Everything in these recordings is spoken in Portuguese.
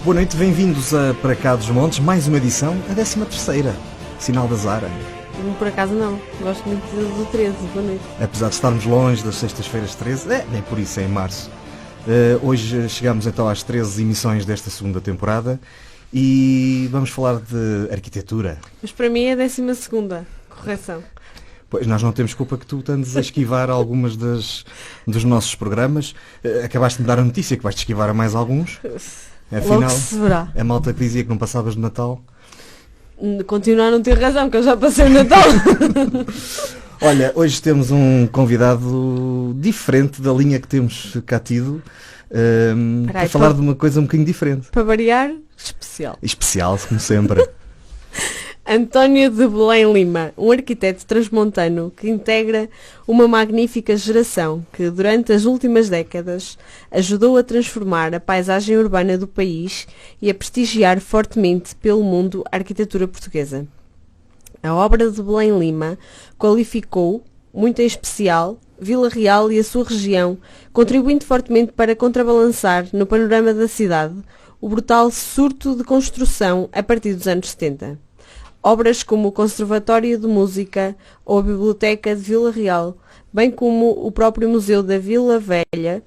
Boa noite, bem-vindos a Para Cá dos Montes, mais uma edição, a 13ª, Sinal da Zara. Por acaso não, gosto muito do 13, boa noite. Apesar de estarmos longe das sextas-feiras 13, nem por isso é em março. Hoje chegamos então às 13 emissões desta segunda temporada e vamos falar de arquitetura. Mas para mim é a 12ª, correção. Pois, nós não temos culpa que tu andes a esquivar algumas dos nossos programas. Acabaste de me dar a notícia que vais-te esquivar a mais alguns. Afinal, logo se verá. A malta que dizia que não passavas de Natal. Continuar a não ter razão, que eu já passei o Natal. Olha, hoje temos um convidado diferente da linha que temos cá tido, para falar de uma coisa um bocadinho diferente. Para variar, especial. Especial, como sempre. António de Belém Lima, um arquiteto transmontano que integra uma magnífica geração que, durante as últimas décadas, ajudou a transformar a paisagem urbana do país e a prestigiar fortemente pelo mundo a arquitetura portuguesa. A obra de Belém Lima qualificou, muito em especial, Vila Real e a sua região, contribuindo fortemente para contrabalançar, no panorama da cidade, o brutal surto de construção a partir dos anos 70. Obras como o Conservatório de Música ou a Biblioteca de Vila Real, bem como o próprio Museu da Vila Velha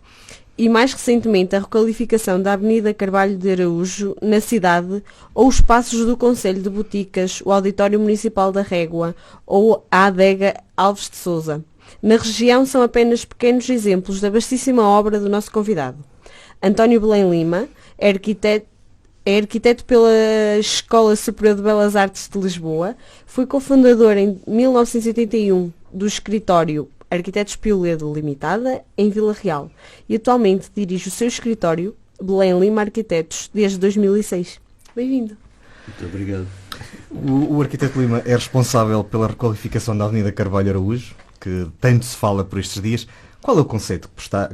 e, mais recentemente, a requalificação da Avenida Carvalho de Araújo, na cidade, ou os espaços do Conselho de Boticas, o Auditório Municipal da Régua ou a Adega Alves de Sousa. Na região são apenas pequenos exemplos da vastíssima obra do nosso convidado. António Belém Lima é arquiteto pela Escola Superior de Belas Artes de Lisboa, foi cofundador em 1981 do escritório Arquitetos Pioledo Limitada, em Vila Real, e atualmente dirige o seu escritório, Belém Lima Arquitetos, desde 2006. Bem-vindo. Muito obrigado. O arquiteto Lima é responsável pela requalificação da Avenida Carvalho Araújo, que tanto se fala por estes dias. Qual é o conceito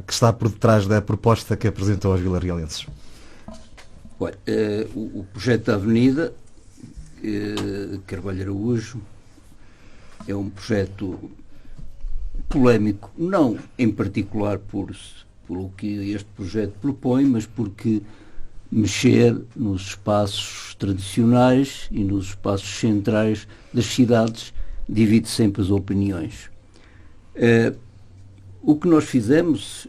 que está por detrás da proposta que apresentou aos vilarrealenses? Olha, o projeto da Avenida Carvalho Araújo é um projeto polémico, não em particular pelo que este projeto propõe, mas porque mexer nos espaços tradicionais e nos espaços centrais das cidades divide sempre as opiniões. O que nós fizemos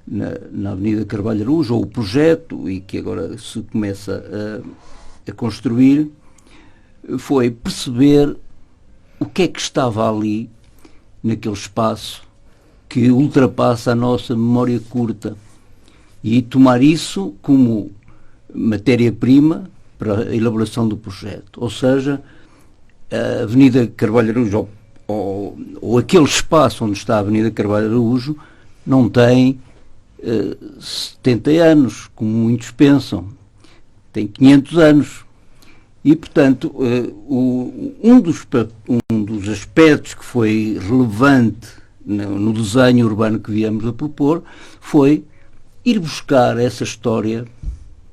na Avenida Carvalho Araújo, ou o projeto, e que agora se começa a construir, foi perceber o que é que estava ali, naquele espaço, que ultrapassa a nossa memória curta, e tomar isso como matéria-prima para a elaboração do projeto. Ou seja, a Avenida Carvalho Araújo, ou aquele espaço onde está a Avenida Carvalho Araújo, não tem 70 anos, como muitos pensam, tem 500 anos. E, portanto, um dos aspectos que foi relevante no desenho urbano que viemos a propor foi ir buscar essa história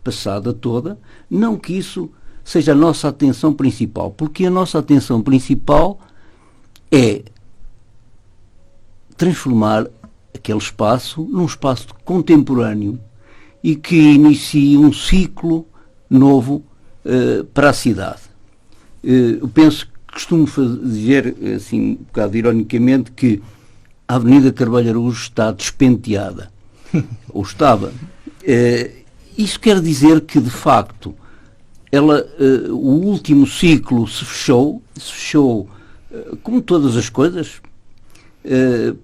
passada toda, não que isso seja a nossa atenção principal, porque a nossa atenção principal é transformar aquele espaço num espaço contemporâneo e que inicie um ciclo novo para a cidade. Eu costumo dizer, assim, um bocado ironicamente, que a Avenida Carvalho Araújo está despenteada, ou estava. Isso quer dizer que, de facto, o último ciclo se fechou como todas as coisas,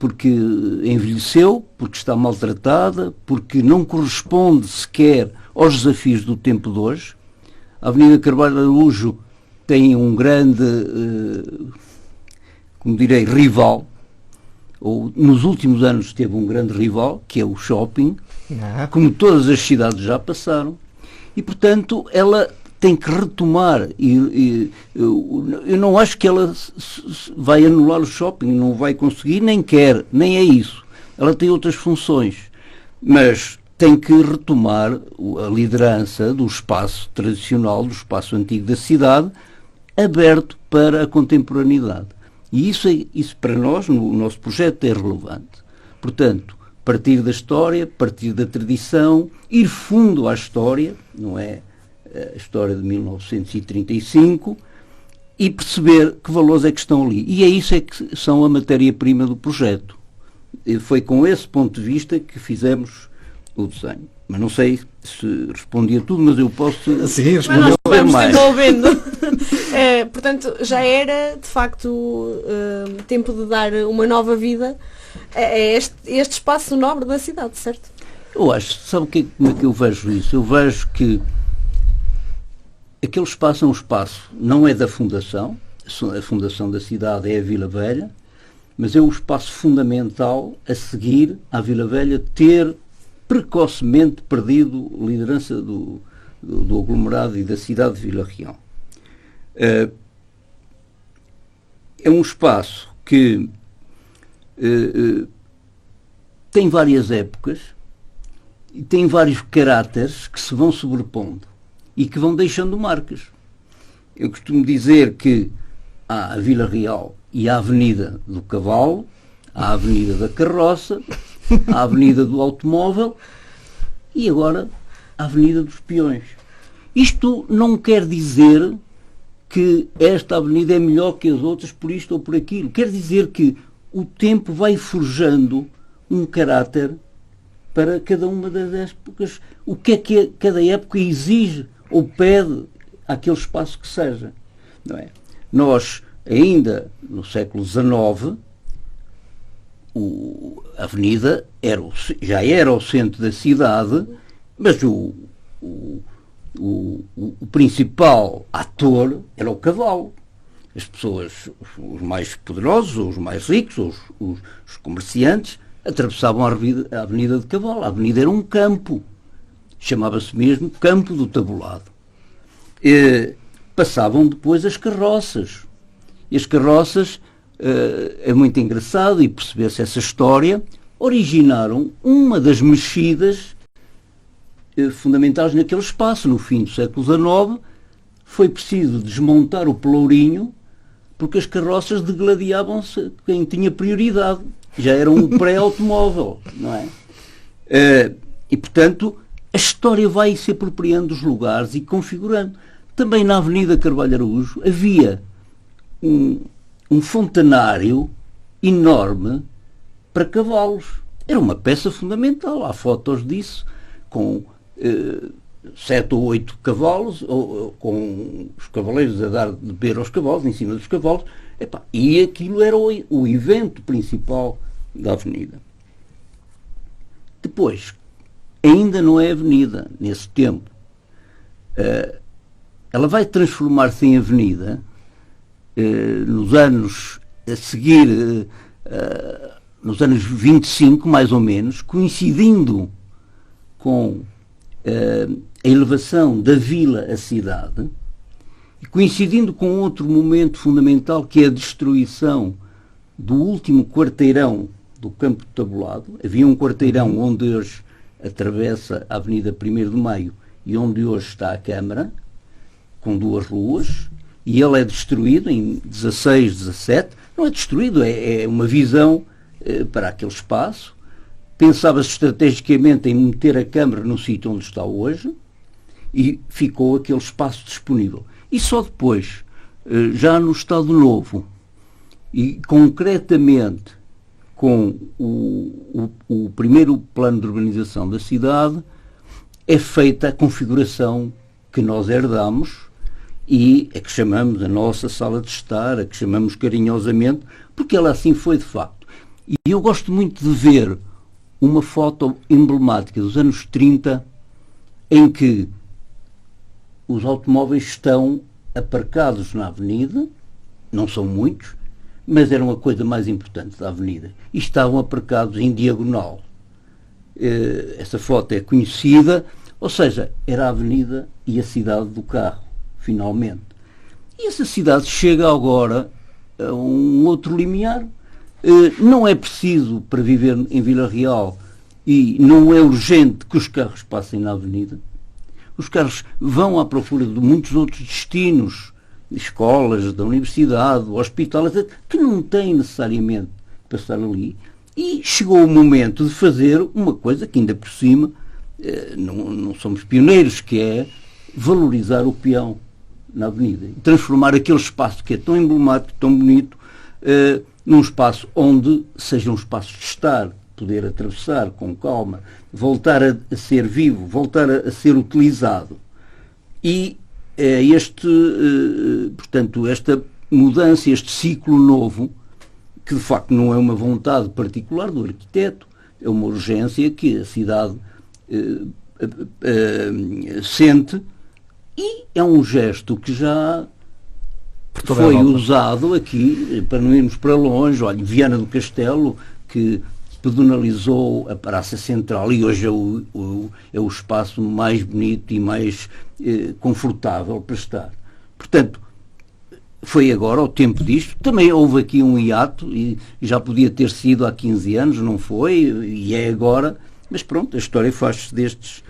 porque envelheceu, porque está maltratada, porque não corresponde sequer aos desafios do tempo de hoje. A Avenida Carvalho Araújo tem um grande, como direi, rival, ou nos últimos anos teve um grande rival, que é o shopping, como todas as cidades já passaram, e, portanto, ela tem que retomar, eu não acho que ela vai anular o shopping, não vai conseguir, nem quer, nem é isso. Ela tem outras funções, mas tem que retomar a liderança do espaço tradicional, do espaço antigo da cidade, aberto para a contemporaneidade. E isso para nós, no nosso projeto, é relevante. Portanto, partir da história, partir da tradição, ir fundo à história, não é a história de 1935, e perceber que valores é que estão ali. E é isso é que são a matéria-prima do projeto. E foi com esse ponto de vista que fizemos o desenho. Mas não sei se respondi a tudo, mas eu posso... Sim, Mas nós respondeu. vamos mais. desenvolvendo. Portanto, já era, de facto, tempo de dar uma nova vida a este espaço nobre da cidade, certo? Eu acho, sabe como é que eu vejo isso? Eu vejo que aquele espaço é um espaço, não é da Fundação, a Fundação da cidade é a Vila Velha, mas é o espaço fundamental a seguir à Vila Velha ter precocemente perdido a liderança do aglomerado e da cidade de Vila Real. É um espaço que tem várias épocas e tem vários caráteres que se vão sobrepondo e que vão deixando marcas. Eu costumo dizer que há a Vila Real e a Avenida do Cavalo, há a Avenida da Carroça, a Avenida do Automóvel e agora a Avenida dos Peões. Isto não quer dizer que esta avenida é melhor que as outras por isto ou por aquilo. Quer dizer que o tempo vai forjando um caráter para cada uma das épocas. O que é que cada época exige ou pede àquele espaço que seja. Não é? Nós, ainda no século XIX, a avenida já era o centro da cidade, mas o principal ator era o cavalo. As pessoas, os mais poderosos, os mais ricos, os comerciantes, atravessavam a avenida de cavalo. A avenida era um campo, chamava-se mesmo Campo do Tabulado. Passavam depois as carroças. E as carroças, é muito engraçado e perceber-se essa história, originaram uma das mexidas fundamentais naquele espaço. No fim do século XIX foi preciso desmontar o pelourinho porque as carroças degladiavam-se quem tinha prioridade. Já era um pré-automóvel, não é? E, portanto, a história vai se apropriando dos lugares e configurando. Também na Avenida Carvalho Araújo havia um fontanário enorme para cavalos. Era uma peça fundamental. Há fotos disso, com 7 ou 8 cavalos, com os cavaleiros a dar de beber aos cavalos, em cima dos cavalos. E aquilo era o evento principal da avenida. Depois, ainda não é avenida, nesse tempo. Ela vai transformar-se em avenida nos anos a seguir, nos anos 25, mais ou menos, coincidindo com a elevação da vila à cidade, e coincidindo com outro momento fundamental, que é a destruição do último quarteirão do Campo do Tabulado. Havia um quarteirão onde hoje atravessa a Avenida 1º de Maio e onde hoje está a Câmara, com 2 ruas, e ele é destruído em 16, 17. Não é destruído, é uma visão para aquele espaço. Pensava-se estrategicamente em meter a Câmara no sítio onde está hoje e ficou aquele espaço disponível. E só depois, já no Estado Novo, e concretamente com o primeiro plano de urbanização da cidade, é feita a configuração que nós herdamos e a que chamamos a nossa sala de estar, a que chamamos carinhosamente, porque ela assim foi de facto. E eu gosto muito de ver uma foto emblemática dos anos 30 em que os automóveis estão aparcados na avenida, não são muitos, mas eram a coisa mais importante da avenida, e estavam aparcados em diagonal. Essa foto é conhecida, ou seja, era a avenida e a cidade do carro, finalmente. E essa cidade chega agora a um outro limiar. Não é preciso, para viver em Vila Real, e não é urgente que os carros passem na avenida. Os carros vão à procura de muitos outros destinos, de escolas, da universidade, do hospital, etc., que não têm necessariamente de passar ali. E chegou o momento de fazer uma coisa que ainda por cima não somos pioneiros, que é valorizar o peão na avenida e transformar aquele espaço que é tão emblemático, tão bonito, num espaço onde seja um espaço de estar, poder atravessar com calma, voltar a ser vivo, voltar a ser utilizado. E portanto, esta mudança, este ciclo novo, que de facto não é uma vontade particular do arquiteto, é uma urgência que a cidade sente, e é um gesto que já foi usado aqui, para não irmos para longe. Olha, Viana do Castelo, que pedonalizou a Praça Central e hoje é o espaço mais bonito e mais confortável para estar. Portanto, foi agora o tempo disto. Também houve aqui um hiato e já podia ter sido há 15 anos, não foi, e é agora, mas pronto, a história faz-se destes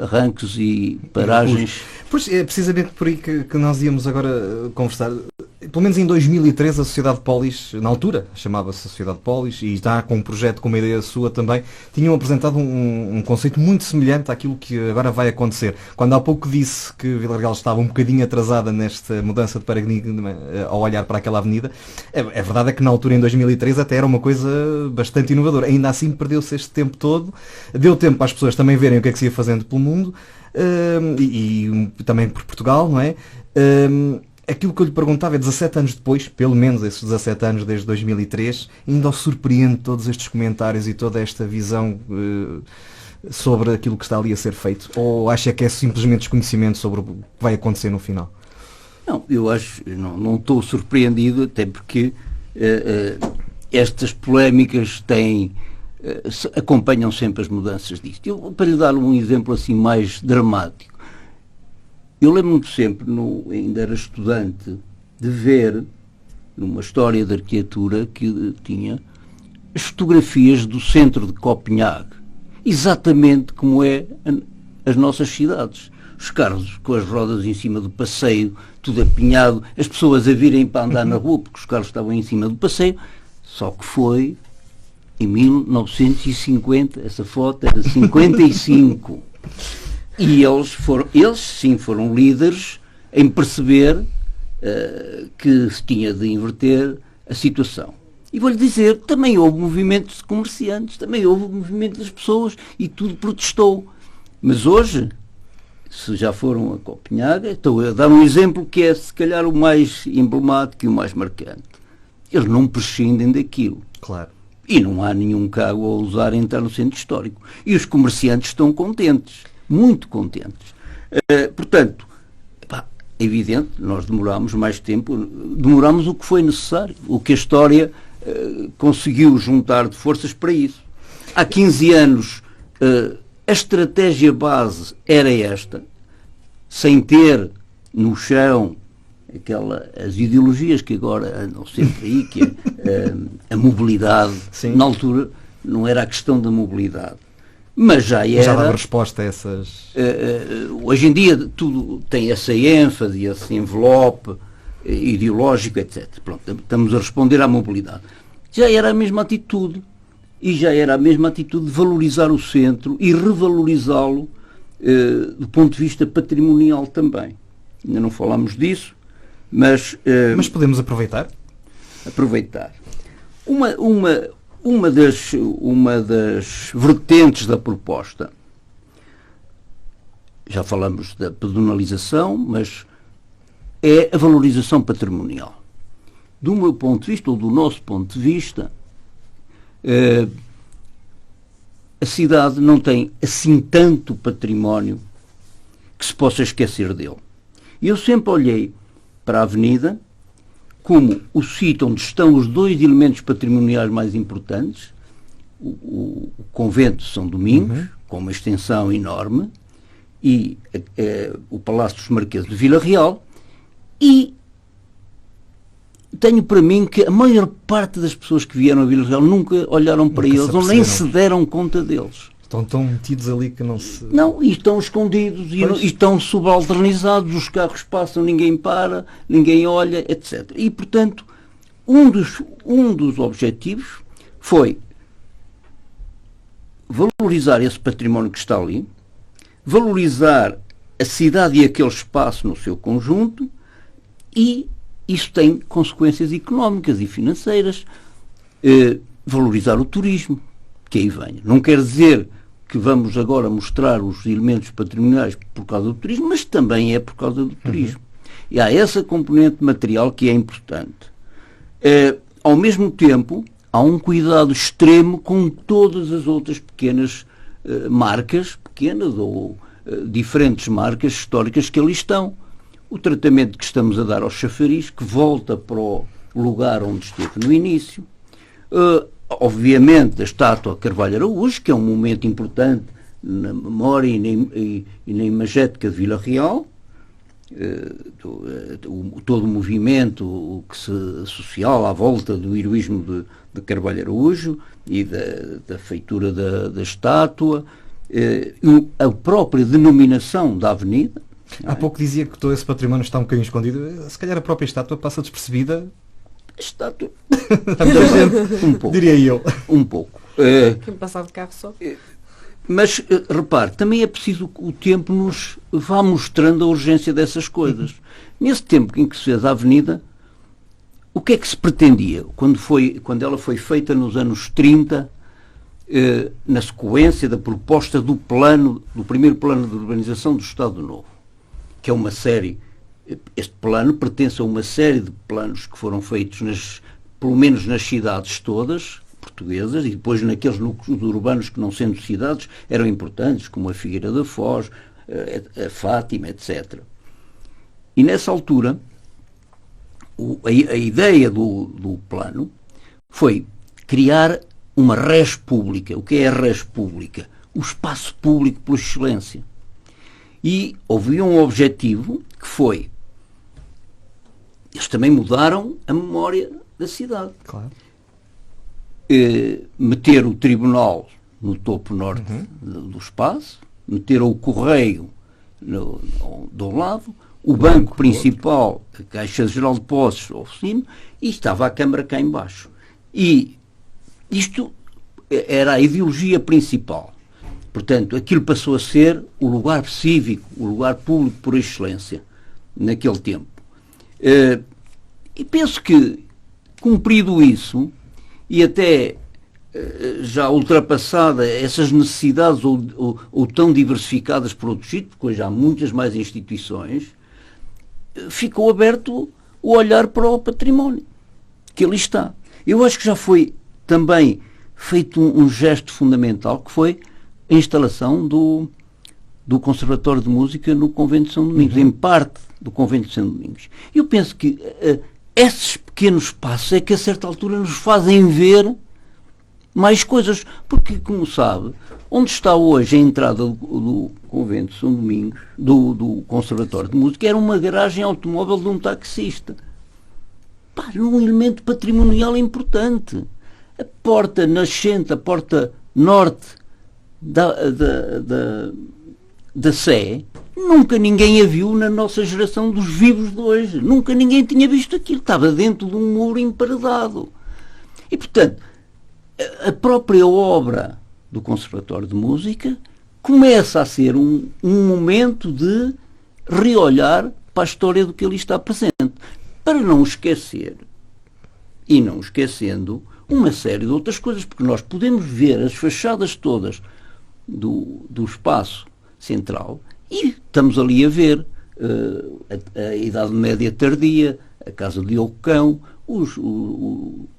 arranques e paragens. Pois é precisamente por aí que nós íamos agora conversar. Pelo menos em 2013 a Sociedade Polis, na altura chamava-se Sociedade Polis, e está com um projeto, com uma ideia sua também, tinham apresentado um conceito muito semelhante àquilo que agora vai acontecer. Quando há pouco disse que Vila Real estava um bocadinho atrasada nesta mudança de paradigma ao olhar para aquela avenida, é verdade é que na altura, em 2013, até era uma coisa bastante inovadora. Ainda assim perdeu-se este tempo todo, deu tempo para as pessoas também verem o que é que se ia fazendo pelo mundo, e também por Portugal, não é? Aquilo que eu lhe perguntava é, 17 anos depois, pelo menos esses 17 anos desde 2003, ainda o surpreende todos estes comentários e toda esta visão sobre aquilo que está ali a ser feito? Ou acha que é simplesmente desconhecimento sobre o que vai acontecer no final? Não, eu acho, não estou surpreendido, até porque estas polémicas acompanham sempre as mudanças disto. Para lhe dar um exemplo assim mais dramático, eu lembro-me sempre, ainda era estudante, de ver numa história de arquitetura que tinha as fotografias do centro de Copenhague, exatamente como é as nossas cidades. Os carros com as rodas em cima do passeio, tudo apinhado, as pessoas a virem para andar na rua porque os carros estavam em cima do passeio, só que foi em 1950, essa foto é de 55. E eles sim foram líderes em perceber que se tinha de inverter a situação. E vou-lhe dizer, também houve movimentos de comerciantes, também houve movimento das pessoas e tudo protestou. Mas hoje, se já foram a Copenhague, estou a dar um exemplo que é se calhar o mais emblemático e o mais marcante. Eles não prescindem daquilo. Claro. E não há nenhum cargo a usar entrar no centro histórico. E os comerciantes estão contentes. Muito contentes. Portanto, é evidente, nós demorámos mais tempo, demorámos o que foi necessário, o que a história conseguiu juntar de forças para isso. Há 15 anos a estratégia base era esta, sem ter no chão as ideologias que agora andam sempre aí, que é a mobilidade. Sim. Na altura não era a questão da mobilidade. Mas já dava resposta a essas... hoje em dia tudo tem essa ênfase, esse envelope ideológico, etc. Pronto, estamos a responder à mobilidade. Já era a mesma atitude. E já era a mesma atitude de valorizar o centro e revalorizá-lo do ponto de vista patrimonial também. Ainda não falámos disso, mas podemos aproveitar? Aproveitar. Uma das vertentes da proposta, já falamos da pedonalização, mas é a valorização patrimonial. Do meu ponto de vista, ou do nosso ponto de vista, a cidade não tem assim tanto património que se possa esquecer dele. E eu sempre olhei para a avenida como o sítio onde estão os dois elementos patrimoniais mais importantes, o convento de São Domingos, com uma extensão enorme, e o Palácio dos Marqueses de Vila Real, e tenho para mim que a maior parte das pessoas que vieram a Vila Real nunca olharam para eles, ou nem se deram conta deles. Estão tão metidos ali que não se... Não, e estão escondidos, e estão subalternizados, os carros passam, ninguém para, ninguém olha, etc. E, portanto, um dos objetivos foi valorizar esse património que está ali, valorizar a cidade e aquele espaço no seu conjunto, e isso tem consequências económicas e financeiras. Valorizar o turismo, que aí venha. Não quer dizer que vamos agora mostrar os elementos patrimoniais por causa do turismo, mas também é por causa do turismo. E há essa componente material que é importante. Ao mesmo tempo, há um cuidado extremo com todas as outras pequenas marcas, pequenas ou diferentes marcas históricas que ali estão. O tratamento que estamos a dar ao chafariz, que volta para o lugar onde esteve no início. Obviamente, a estátua Carvalho Araújo, que é um momento importante na memória e na imagética de Vila Real. Todo o movimento social à volta do heroísmo de Carvalho Araújo e da feitura da estátua, a própria denominação da avenida. Há pouco dizia que todo esse património está um bocadinho escondido. Se calhar a própria estátua passa despercebida. A estátua. Um pouco. Diria eu. Um pouco. Quem passar de carro só. Mas, repare, também é preciso que o tempo nos vá mostrando a urgência dessas coisas. Nesse tempo em que se fez a avenida, o que é que se pretendia? Quando ela foi feita nos anos 30, na sequência da proposta do primeiro plano de urbanização do Estado Novo, que é uma série. Este plano pertence a uma série de planos que foram feitos, pelo menos nas cidades todas portuguesas, e depois naqueles núcleos urbanos que, não sendo cidades, eram importantes, como a Figueira da Foz, a Fátima, etc. E nessa altura, a ideia do plano foi criar uma res pública. O que é a res pública? O espaço público por excelência. E houve um objetivo que foi... Eles também mudaram a memória da cidade. Claro. Meter o tribunal no topo norte do espaço, meter o correio do lado, o banco principal, a Caixa Geral de Depósitos ao cimo, e estava a Câmara cá embaixo. E isto era a ideologia principal. Portanto, aquilo passou a ser o lugar cívico, o lugar público por excelência, naquele tempo. E penso que, cumprido isso, e até já ultrapassada essas necessidades ou tão diversificadas por outros sítios, porque hoje há muitas mais instituições, ficou aberto o olhar para o património, que ali está. Eu acho que já foi também feito um gesto fundamental, que foi a instalação do Conservatório de Música no Convento de São Domingos, em parte do Convento de São Domingos. Eu penso que esses pequenos passos é que a certa altura nos fazem ver mais coisas, porque, como sabe, onde está hoje a entrada do Convento de São Domingos, do Conservatório de Música, era uma garagem automóvel de um taxista. Pá, um elemento patrimonial importante. A porta nascente, a porta norte da Sé, nunca ninguém a viu na nossa geração dos vivos de hoje. Nunca ninguém tinha visto aquilo. Estava dentro de um muro emparedado. E, portanto, a própria obra do Conservatório de Música começa a ser um momento de reolhar para a história do que ali está presente. Para não esquecer, e não esquecendo, uma série de outras coisas, porque nós podemos ver as fachadas todas do espaço central e estamos ali a ver a Idade Média tardia, a Casa de Ocão,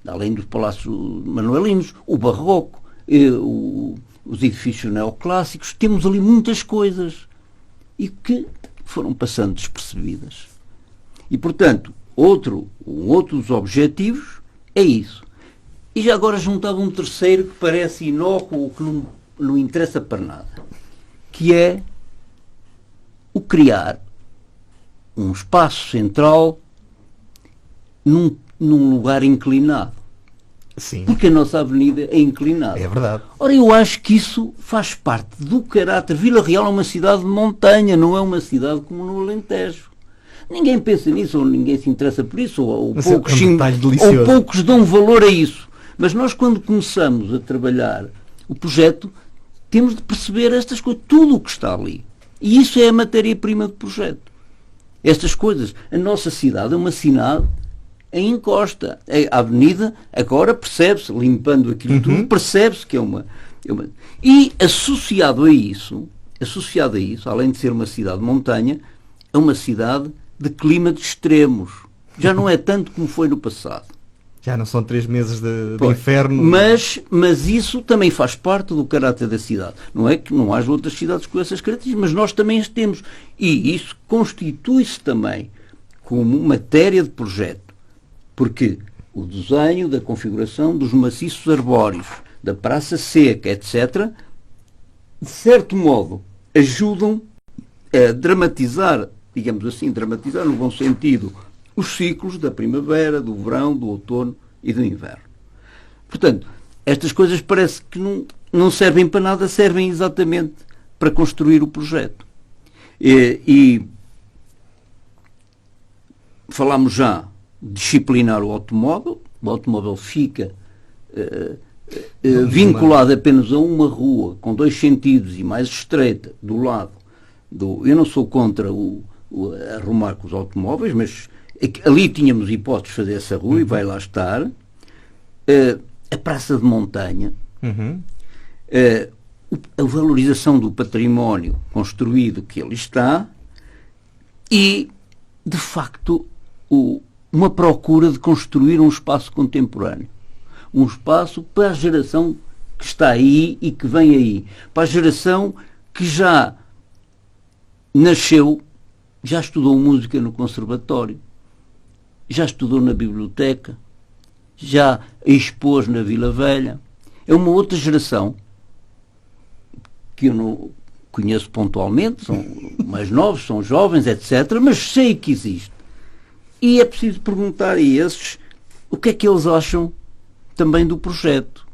além dos palácios manuelinos, o Barroco, os edifícios neoclássicos. Temos ali muitas coisas e que foram passando despercebidas. E, portanto, um outro dos objetivos é isso. E já agora juntava um terceiro que parece inócuo, que não interessa para nada, que é o criar um espaço central num lugar inclinado. Sim. Porque a nossa avenida é inclinada. É verdade. Ora, eu acho que isso faz parte do caráter. Vila Real é uma cidade de montanha, não é uma cidade como no Alentejo. Ninguém pensa nisso, ou ninguém se interessa por isso, ou poucos dão valor a isso. Mas nós, quando começamos a trabalhar o projeto, temos de perceber estas coisas, tudo o que está ali. E isso é a matéria-prima do projeto. Estas coisas. A nossa cidade é uma cidade em encosta. A avenida, agora percebe-se, limpando aquilo tudo, percebe-se que é uma... E associado a isso, além de ser uma cidade de montanha, é uma cidade de clima de extremos. Já não é tanto como foi no passado. Já não são 3 meses de inferno. Mas isso também faz parte do caráter da cidade. Não é que não haja outras cidades com essas características, mas nós também as temos. E isso constitui-se também como matéria de projeto. Porque o desenho da configuração dos maciços arbóreos, da praça seca, etc., de certo modo, ajudam a dramatizar, digamos assim, dramatizar no bom sentido, os ciclos da primavera, do verão, do outono e do inverno. Portanto, estas coisas parece que não servem para nada, servem exatamente para construir o projeto. E falámos já de disciplinar o automóvel fica vinculado apenas a uma rua com 2 sentidos e mais estreita do lado do... Eu não sou contra arrumar com os automóveis, mas ali tínhamos hipóteses de fazer essa rua e vai lá estar. A praça de montanha, a valorização do património construído que ali está e, de facto, uma procura de construir um espaço contemporâneo. Um espaço para a geração que está aí e que vem aí. Para a geração que já nasceu, já estudou música no conservatório, já estudou na biblioteca, já expôs na Vila Velha. É uma outra geração que eu não conheço pontualmente, são mais novos, são jovens, etc., mas sei que existe. E é preciso perguntar a esses o que é que eles acham também do projeto.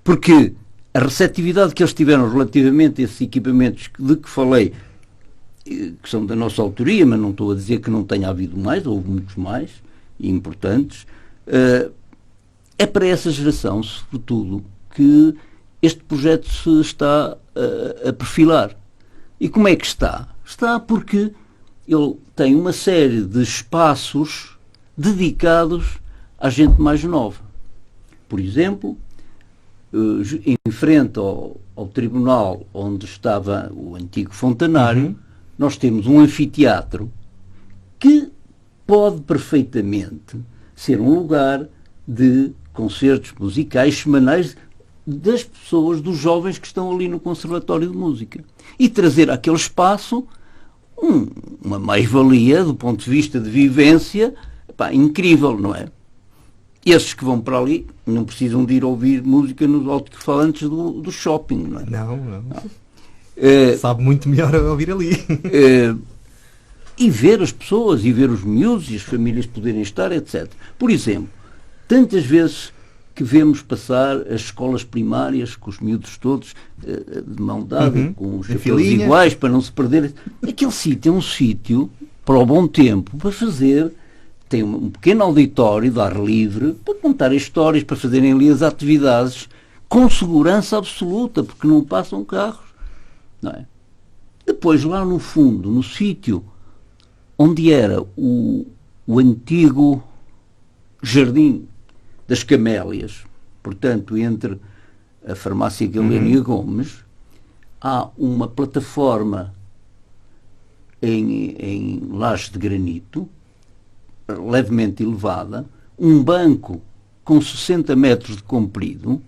Porque a receptividade que eles tiveram relativamente a esses equipamentos de que falei, que são da nossa autoria, mas não estou a dizer que não tenha havido mais, houve muitos mais, e importantes, é para essa geração, sobretudo, que este projeto se está a perfilar. E como é que está? Está porque ele tem uma série de espaços dedicados à gente mais nova. Por exemplo, em frente ao tribunal onde estava o antigo fontanário, nós temos um anfiteatro que pode perfeitamente ser um lugar de concertos musicais semanais das pessoas, dos jovens que estão ali no Conservatório de Música. E trazer àquele espaço uma mais-valia do ponto de vista de vivência, incrível, não é? Esses que vão para ali não precisam de ir ouvir música nos alto-falantes do shopping, não é? Não. Sabe muito melhor ouvir ali. E ver as pessoas, e ver os miúdos e as famílias poderem estar, etc. Por exemplo, tantas vezes que vemos passar as escolas primárias com os miúdos todos de mão dada, com os chapéus iguais, para não se perderem. Aquele sítio é um sítio para o bom tempo, para fazer... Tem um pequeno auditório de ar livre para contar histórias, para fazerem ali as atividades com segurança absoluta, porque não passam carros. Não é? Depois, lá no fundo, no sítio onde era o antigo Jardim das Camélias, portanto, entre a farmácia Galeno e a Gomes, há uma plataforma em laje de granito, levemente elevada, um banco com 60 metros de comprido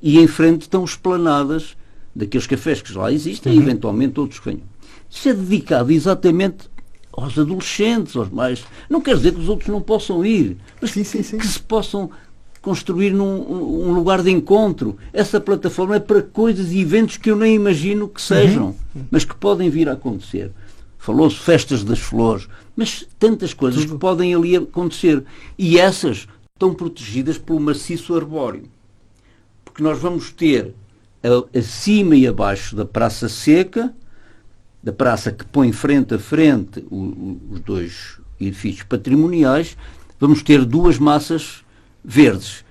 e em frente estão esplanadas daqueles cafés que lá existem e eventualmente outros que venham. Isso é dedicado exatamente aos adolescentes, aos mais... Não quer dizer que os outros não possam ir, mas sim. Que se possam construir num lugar de encontro. Essa plataforma é para coisas e eventos que eu nem imagino que sejam, mas que podem vir a acontecer. Falou-se festas das flores, mas tantas coisas que podem ali acontecer. E essas estão protegidas pelo maciço arbóreo. Porque nós vamos ter acima e abaixo da praça seca, da praça que põe frente a frente os 2 edifícios patrimoniais, vamos ter 2 massas verdes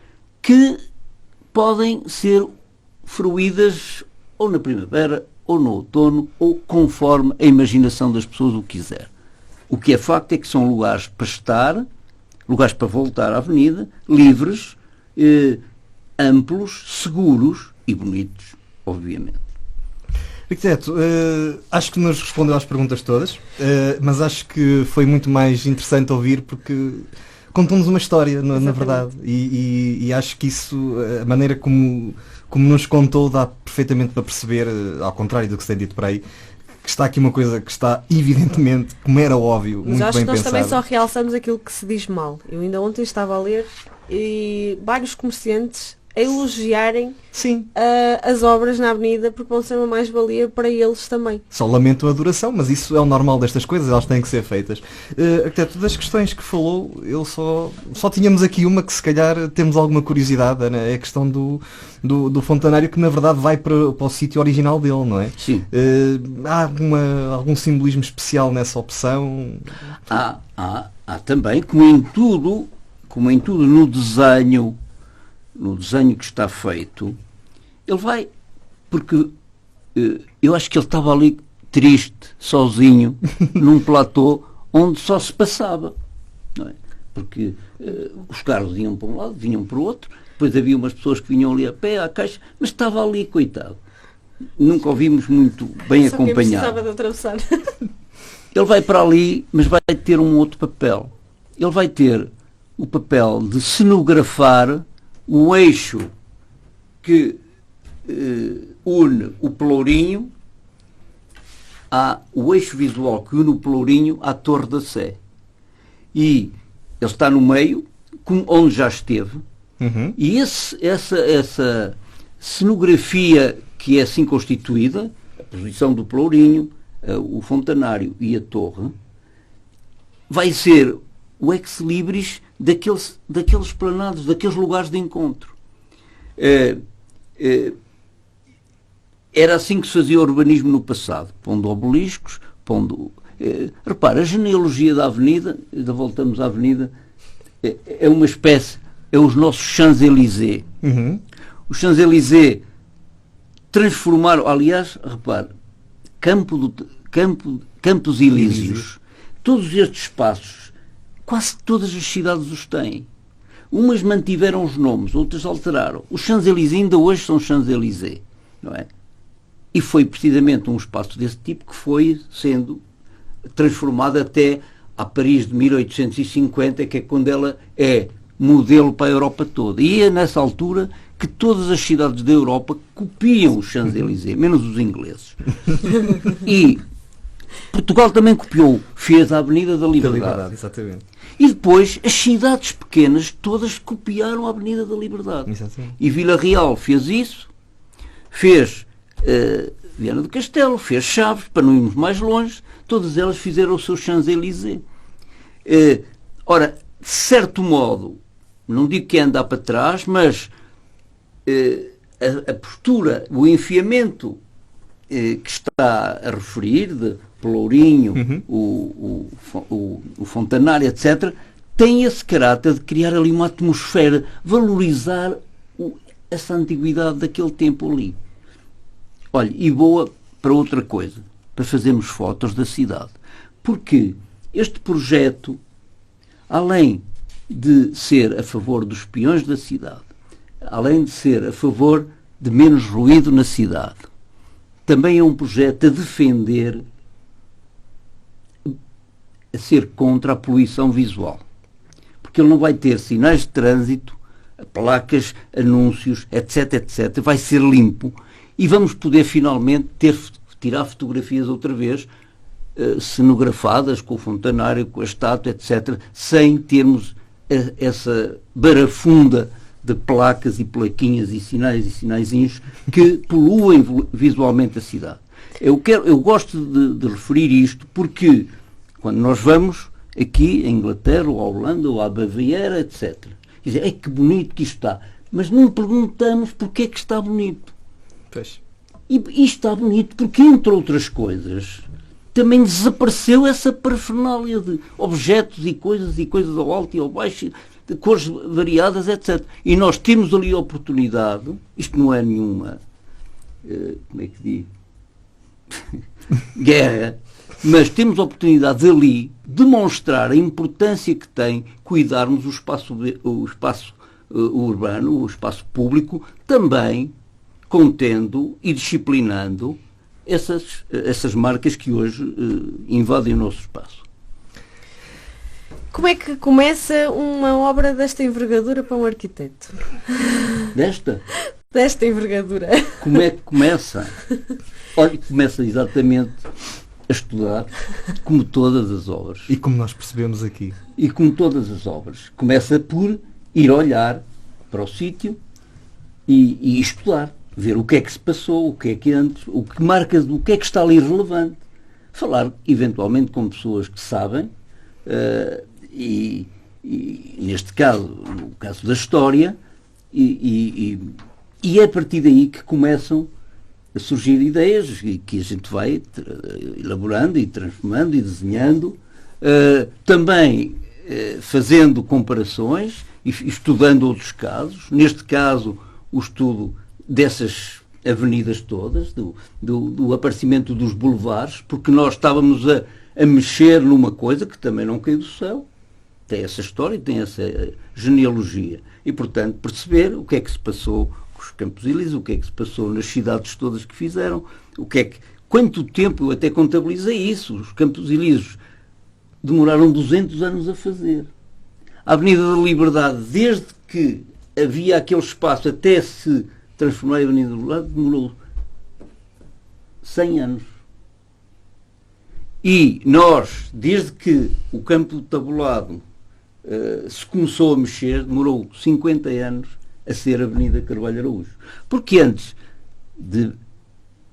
que podem ser fruídas ou na primavera, ou no outono, ou conforme a imaginação das pessoas o quiser. O que é facto é que são lugares para estar, lugares para voltar à avenida, livres, amplos, seguros e bonitos, obviamente. Arquiteto, acho que nos respondeu às perguntas todas, mas acho que foi muito mais interessante ouvir porque contou-nos uma história, na verdade, e acho que isso, a maneira como nos contou, dá perfeitamente para perceber, ao contrário do que se tem dito por aí, que está aqui uma coisa que está evidentemente, como era óbvio, mas muito acho bem que nós pensada. também só realçamos aquilo que se diz mal. Eu ainda ontem estava a ler e vários comerciantes a elogiarem Sim. As obras na avenida porque vão ser uma mais-valia para eles também. Só lamento a duração, mas isso é o normal destas coisas, elas têm que ser feitas. Arquiteto, das questões que falou, eu só tínhamos aqui uma que se calhar temos alguma curiosidade, né? É a questão do fontanário, que na verdade vai para o sítio original dele, não é? Sim. Há algum simbolismo especial nessa opção? Há também, como em tudo no desenho que está feito, ele vai, porque eu acho que ele estava ali triste, sozinho, num platô onde só se passava, não é? Porque os carros vinham para um lado, vinham para o outro, depois havia umas pessoas que vinham ali a pé, à caixa, mas estava ali, coitado. Nunca o vimos muito bem acompanhado. Precisava de atravessar. Ele vai para ali, mas vai ter um outro papel. Ele vai ter o papel de cenografar o eixo que une o Pelourinho, o eixo visual que une o Pelourinho à Torre da Sé. E ele está no meio, onde já esteve, e essa cenografia que é assim constituída, a posição do Pelourinho, o fontanário e a torre, vai ser o ex-libris daqueles planados, daqueles lugares de encontro. Era assim que se fazia o urbanismo no passado, pondo obeliscos, repara, a genealogia da avenida, ainda voltamos à avenida, é uma espécie, é os nossos Champs-Élysées. Os Champs-Élysées transformaram, aliás, repara, Campos Elíseos, todos estes espaços, quase todas as cidades os têm. Umas mantiveram os nomes, outras alteraram. Os Champs-Élysées ainda hoje são Champs-Élysées, não é? E foi precisamente um espaço desse tipo que foi sendo transformado até a Paris de 1850, que é quando ela é modelo para a Europa toda. E é nessa altura que todas as cidades da Europa copiam os Champs-Élysées, menos os ingleses. E Portugal também copiou, fez a Avenida da Liberdade. Exatamente. E depois as cidades pequenas todas copiaram a Avenida da Liberdade. Exatamente. E Vila Real fez isso, fez Viana do Castelo, fez Chaves, para não irmos mais longe, todas elas fizeram o seu Champs-Élysées. Ora, de certo modo, não digo que é andar para trás, mas a postura, o enfiamento que está a referir, de Pelourinho, o Fontanário, etc., tem esse caráter de criar ali uma atmosfera, valorizar essa antiguidade daquele tempo ali. Olha, e boa para outra coisa, para fazermos fotos da cidade. Porque este projeto, além de ser a favor dos peões da cidade, além de ser a favor de menos ruído na cidade, também é um projeto a defender, a ser contra a poluição visual. Porque ele não vai ter sinais de trânsito, placas, anúncios, etc, etc. Vai ser limpo e vamos poder finalmente tirar fotografias outra vez, cenografadas, com o fontanário, com a estátua, etc., sem termos essa barafunda de placas e plaquinhas e sinaizinhos que poluem visualmente a cidade. Eu gosto de referir isto porque quando nós vamos aqui em Inglaterra ou à Holanda ou à Baviera, etc., dizem, que bonito que isto está, mas não perguntamos porque é que está bonito. Pois. E está bonito porque, entre outras coisas, também desapareceu essa parafernália de objetos e coisas ao alto e ao baixo. de cores variadas, etc. E nós temos ali a oportunidade, isto não é nenhuma, como é que diz? Guerra, mas temos a oportunidade ali de demonstrar a importância que tem cuidarmos o espaço urbano, o espaço público, também contendo e disciplinando essas marcas que hoje invadem o nosso espaço. Como é que começa uma obra desta envergadura para um arquiteto? Desta envergadura. Como é que começa? Olha, começa exatamente a estudar, como todas as obras. E como nós percebemos aqui. E como todas as obras. Começa por ir olhar para o sítio e estudar. Ver o que é que se passou, o que é que antes, o que marca, o que é que está ali relevante. Falar, eventualmente, com pessoas que sabem, e neste caso, no caso da história, e é a partir daí que começam a surgir ideias e que a gente vai elaborando e transformando e desenhando, também fazendo comparações e estudando outros casos. Neste caso, o estudo dessas avenidas todas, do aparecimento dos boulevards, porque nós estávamos a mexer numa coisa que também não caiu do céu. Tem essa história, tem essa genealogia. E, portanto, perceber o que é que se passou com os Campos Elíseos, o que é que se passou nas cidades todas que fizeram, quanto tempo, eu até contabilizei isso, os Campos Elíseos demoraram 200 anos a fazer. A Avenida da Liberdade, desde que havia aquele espaço até se transformar em Avenida da Liberdade, demorou 100 anos. E nós, desde que o Campo do Tabulado se começou a mexer, demorou 50 anos a ser a Avenida Carvalho Araújo. Porque antes de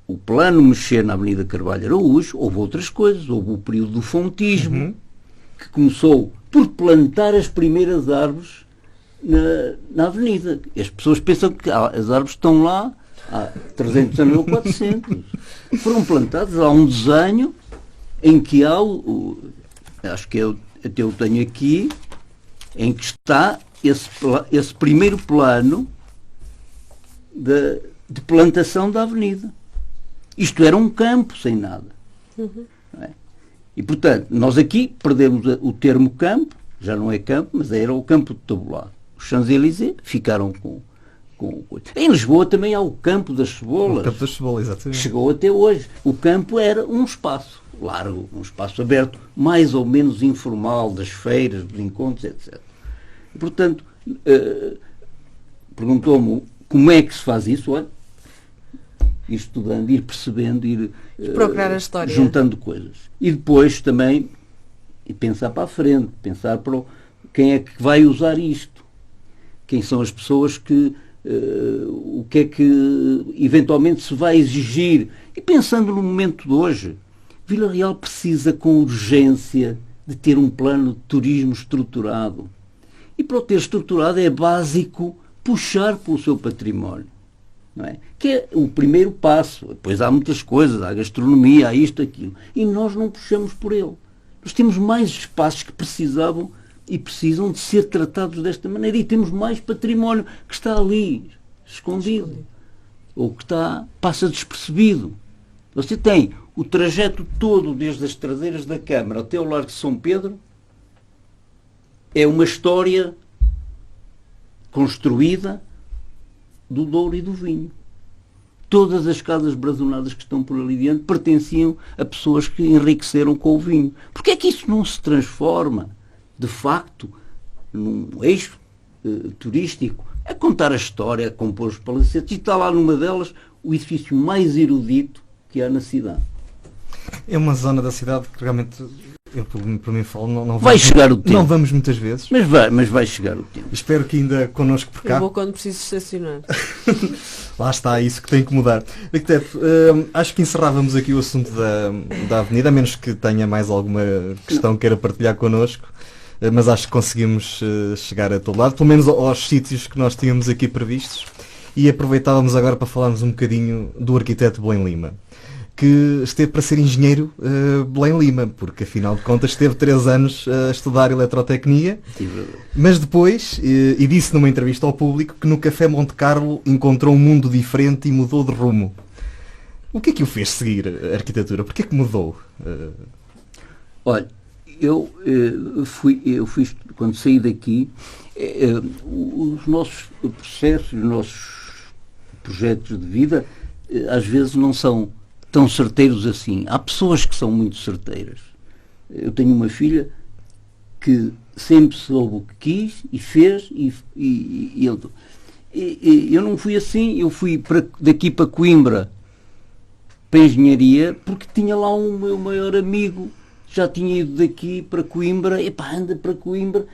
o plano mexer na Avenida Carvalho Araújo, houve outras coisas. Houve o período do fontismo, que começou por plantar as primeiras árvores na avenida. As pessoas pensam que as árvores estão lá há 300 anos ou 400. Foram plantadas, há um desenho em que há acho que até eu tenho aqui, em que está esse primeiro plano de plantação da avenida. Isto era um campo sem nada. Não é? E, portanto, nós aqui perdemos o termo campo, já não é campo, mas era o Campo de Tabulado. Os Champs-Élysées ficaram com... Em Lisboa também há o Campo das Cebolas. O Campo das Cebolas, exatamente. Chegou até hoje. O campo era um espaço largo, um espaço aberto, mais ou menos informal, das feiras, dos encontros, etc. E, portanto, perguntou-me como é que se faz isso. Olha, ir estudando, ir percebendo, ir procurar a história, juntando coisas. E depois também pensar para a frente, pensar para quem é que vai usar isto, quem são as pessoas que o que é que eventualmente se vai exigir. E pensando no momento de hoje, Vila Real precisa com urgência de ter um plano de turismo estruturado. E para o ter estruturado é básico puxar pelo seu património. Não é? Que é o primeiro passo. Depois há muitas coisas, há gastronomia, há isto, aquilo. E nós não puxamos por ele. Nós temos mais espaços que precisavam e precisam de ser tratados desta maneira. E temos mais património que está ali, escondido. Ou que passa despercebido. Você tem o trajeto todo, desde as tradeiras da Câmara até o Largo de São Pedro, é uma história construída do Douro e do vinho. Todas as casas brazonadas que estão por ali diante pertenciam a pessoas que enriqueceram com o vinho. Porquê é que isso não se transforma, de facto, num eixo turístico? É contar a história, é compor os palacetes, e está lá numa delas o edifício mais erudito que há na cidade. É uma zona da cidade que realmente, eu por mim falo, não vai chegar o tempo. Não vamos muitas vezes. Mas vai chegar o tempo. Espero que ainda connosco por cá. Eu vou quando preciso estacionar. Lá está, isso que tem que mudar. Arquiteto, acho que encerrávamos aqui o assunto da avenida, a menos que tenha mais alguma questão que queira partilhar connosco, mas acho que conseguimos chegar a todo lado, pelo menos aos sítios que nós tínhamos aqui previstos, e aproveitávamos agora para falarmos um bocadinho do arquiteto Belém Lima. que esteve para ser engenheiro Belém Lima, porque afinal de contas esteve 3 anos a estudar eletrotecnia, mas depois, e disse numa entrevista ao público, que no Café Monte Carlo encontrou um mundo diferente e mudou de rumo. O que é que o fez seguir a arquitetura? Porquê é que mudou? Olha, eu fui, quando saí daqui, os nossos processos, os nossos projetos de vida, às vezes não são tão certeiros assim. Há pessoas que são muito certeiras. Eu tenho uma filha que sempre soube o que quis e fez e eu não fui assim. Eu fui daqui para Coimbra, para a engenharia, porque tinha lá um meu maior amigo, já tinha ido daqui para Coimbra, anda para Coimbra,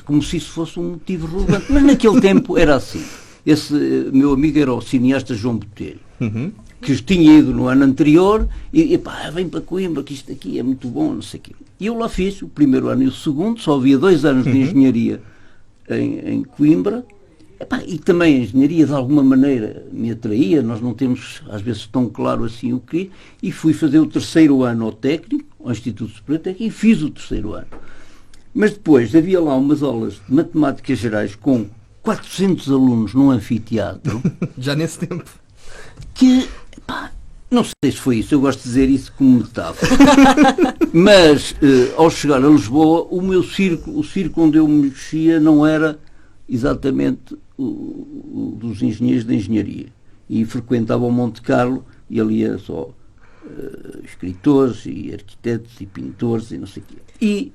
como se isso fosse um motivo relevante. Mas naquele tempo era assim. Esse meu amigo era o cineasta João Botelho, que tinha ido no ano anterior e vem para Coimbra, que isto aqui é muito bom, não sei o quê. E eu lá fiz o primeiro ano e o segundo, só havia 2 anos de engenharia em Coimbra, e também a engenharia de alguma maneira me atraía, nós não temos às vezes tão claro assim o que, e fui fazer o 3º ano ao técnico, ao Instituto Superior Técnico, e fiz o 3º ano. Mas depois havia lá umas aulas de matemáticas gerais com 400 alunos num anfiteatro. Já nesse tempo. Que, não sei se foi isso, eu gosto de dizer isso como metáfora. Mas, ao chegar a Lisboa, o círculo onde eu me mexia não era exatamente o dos engenheiros de engenharia. E frequentava o Monte Carlo e ali ia só escritores e arquitetos e pintores e não sei o quê. E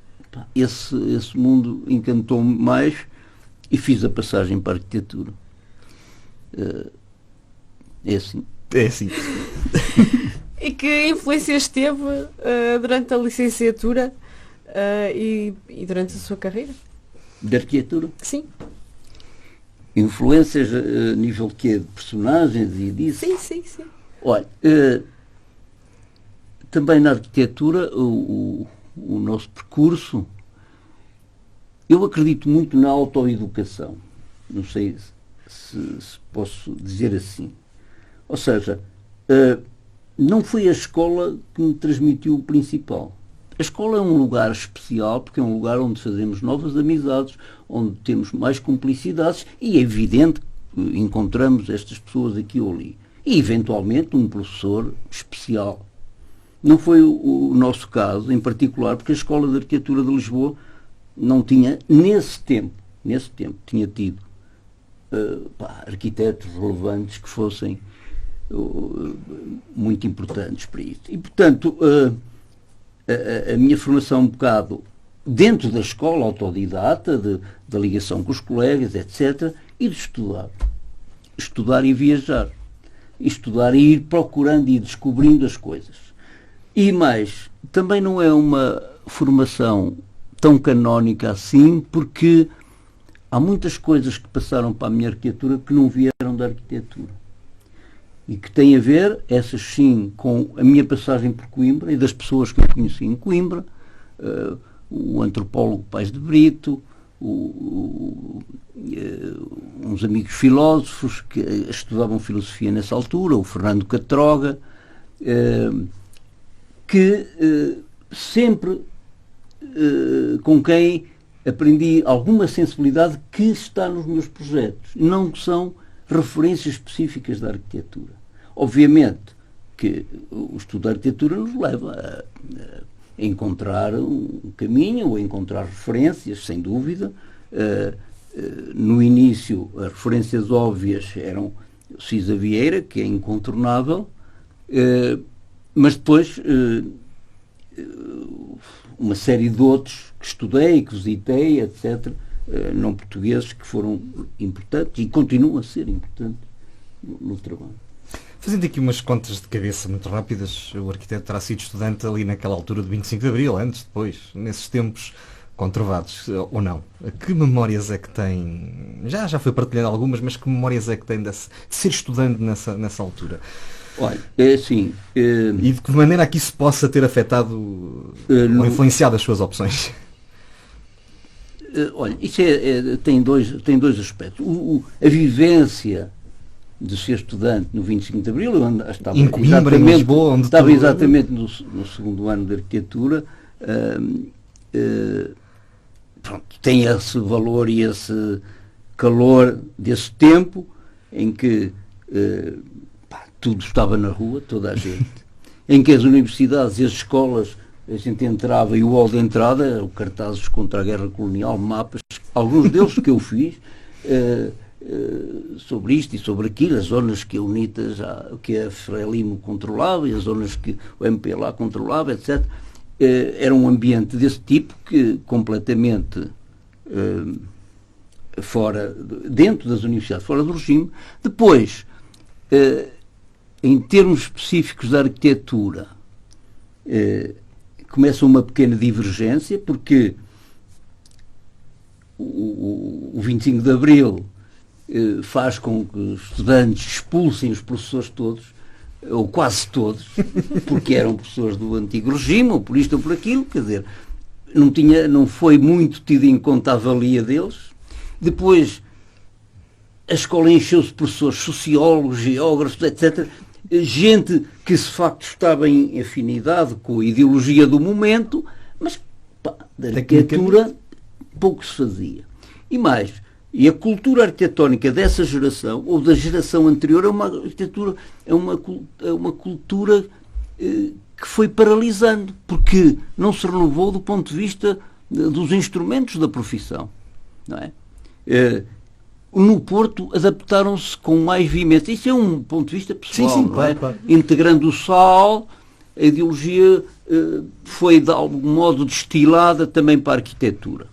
esse mundo encantou-me mais e fiz a passagem para a arquitetura. É assim. É assim. E que influências teve durante a licenciatura e durante a sua carreira? De arquitetura? Sim. Influências a nível de quê? De personagens e disso? Sim. Olha, também na arquitetura, o nosso percurso, eu acredito muito na autoeducação. Não sei se posso dizer assim. Ou seja, não foi a escola que me transmitiu o principal. A escola é um lugar especial, porque é um lugar onde fazemos novas amizades, onde temos mais cumplicidades, e é evidente que encontramos estas pessoas aqui ou ali. E, eventualmente, um professor especial. Não foi o nosso caso, em particular, porque a Escola de Arquitetura de Lisboa não tinha, nesse tempo, tinha tido arquitetos relevantes que fossem muito importantes para isso. E, portanto, a minha formação um bocado dentro da escola, autodidata, da ligação com os colegas, etc., e de estudar. Estudar e viajar. Estudar e ir procurando e descobrindo as coisas. E mais, também não é uma formação tão canónica assim, porque há muitas coisas que passaram para a minha arquitetura que não vieram da arquitetura. E que têm a ver, essas sim, com a minha passagem por Coimbra e das pessoas que eu conheci em Coimbra, o antropólogo Paes de Brito, uns amigos filósofos que estudavam filosofia nessa altura, o Fernando Catroga, que sempre com quem aprendi alguma sensibilidade que está nos meus projetos, não que são referências específicas da arquitetura. Obviamente que o estudo da arquitetura nos leva a encontrar um caminho, ou a encontrar referências, sem dúvida. No início, as referências óbvias eram Cisa Vieira, que é incontornável, mas depois uma série de outros que estudei, que visitei, etc., não portugueses, que foram importantes e continuam a ser importantes no trabalho. Fazendo aqui umas contas de cabeça muito rápidas, o arquiteto terá sido estudante ali naquela altura de 25 de Abril, antes, depois, nesses tempos conturbados, ou não? Que memórias é que tem? Já foi partilhando algumas, mas que memórias é que tem de ser estudante nessa altura? Olha, é assim... E de que maneira aqui se possa ter afetado ou influenciado as suas opções? Olha, isso tem dois aspectos. A vivência de ser estudante no 25 de Abril, eu estava em Coimbra, em Lisboa, onde estava exatamente no segundo ano de arquitetura. Pronto, tem esse valor e esse calor desse tempo em que tudo estava na rua, toda a gente, em que as universidades e as escolas, a gente entrava e o hall de entrada, o cartazes contra a guerra colonial, mapas, alguns deles que eu fiz, sobre isto e sobre aquilo, as zonas que a UNITA, que a Frelimo controlava e as zonas que o MPLA controlava, etc. Era um ambiente desse tipo que completamente fora, dentro das universidades, fora do regime. Depois, em termos específicos da arquitetura, começa uma pequena divergência, porque o 25 de Abril faz com que os estudantes expulsem os professores todos, ou quase todos, porque eram professores do antigo regime, ou por isto ou por aquilo, quer dizer, não foi muito tido em conta a valia deles. Depois, a escola encheu-se de professores, sociólogos, geógrafos, etc., gente que de facto estava em afinidade com a ideologia do momento, mas da arquitetura pouco se fazia. E mais, e a cultura arquitetónica dessa geração, ou da geração anterior, é uma arquitetura, é uma cultura que foi paralisando, porque não se renovou do ponto de vista dos instrumentos da profissão. Não é? No Porto adaptaram-se com mais veemência. Isso é um ponto de vista pessoal, sim, não claro, é? claro. Integrando o SAL, a ideologia foi de algum modo destilada também para a arquitetura.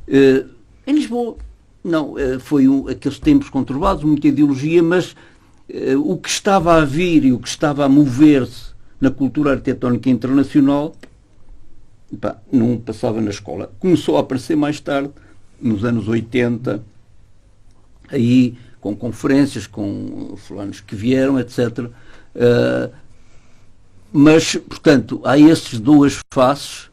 Em Lisboa, não, foi aqueles tempos conturbados, muita ideologia, mas o que estava a vir e o que estava a mover-se na cultura arquitetónica internacional, não passava na escola. Começou a aparecer mais tarde, nos anos 80, aí com conferências, com fulanos que vieram, etc. Mas, portanto, há essas duas faces.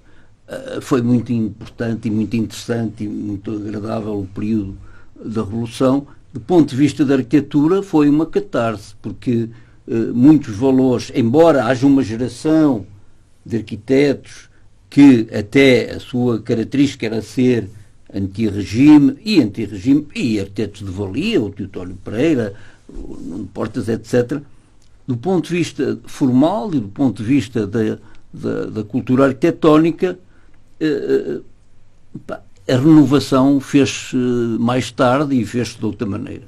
Foi muito importante e muito interessante e muito agradável o período da Revolução. Do ponto de vista da arquitetura, foi uma catarse, porque muitos valores, embora haja uma geração de arquitetos que até a sua característica era ser anti-regime e arquitetos de valia, o Teotónio Pereira, o Nuno Portas, etc., do ponto de vista formal e do ponto de vista da cultura arquitetónica, a renovação fez-se mais tarde e fez-se de outra maneira.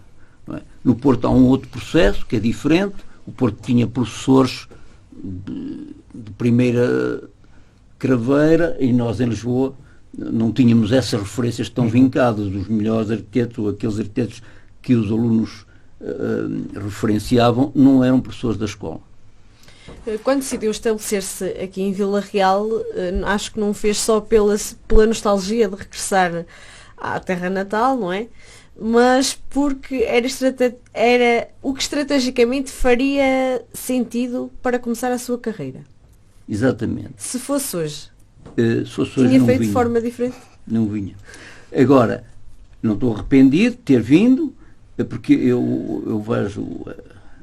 Não é? No Porto há um outro processo que é diferente. O Porto tinha professores de primeira craveira e nós em Lisboa não tínhamos essas referências tão vincadas. Os melhores arquitetos, ou aqueles arquitetos que os alunos referenciavam, não eram professores da escola. Quando decidiu estabelecer-se aqui em Vila Real, acho que não fez só pela nostalgia de regressar à terra natal, não é? Mas porque era o que estrategicamente faria sentido para começar a sua carreira. Exatamente. Se fosse hoje, tinha feito de forma diferente? Não vinha. Agora, não estou arrependido de ter vindo, porque eu vejo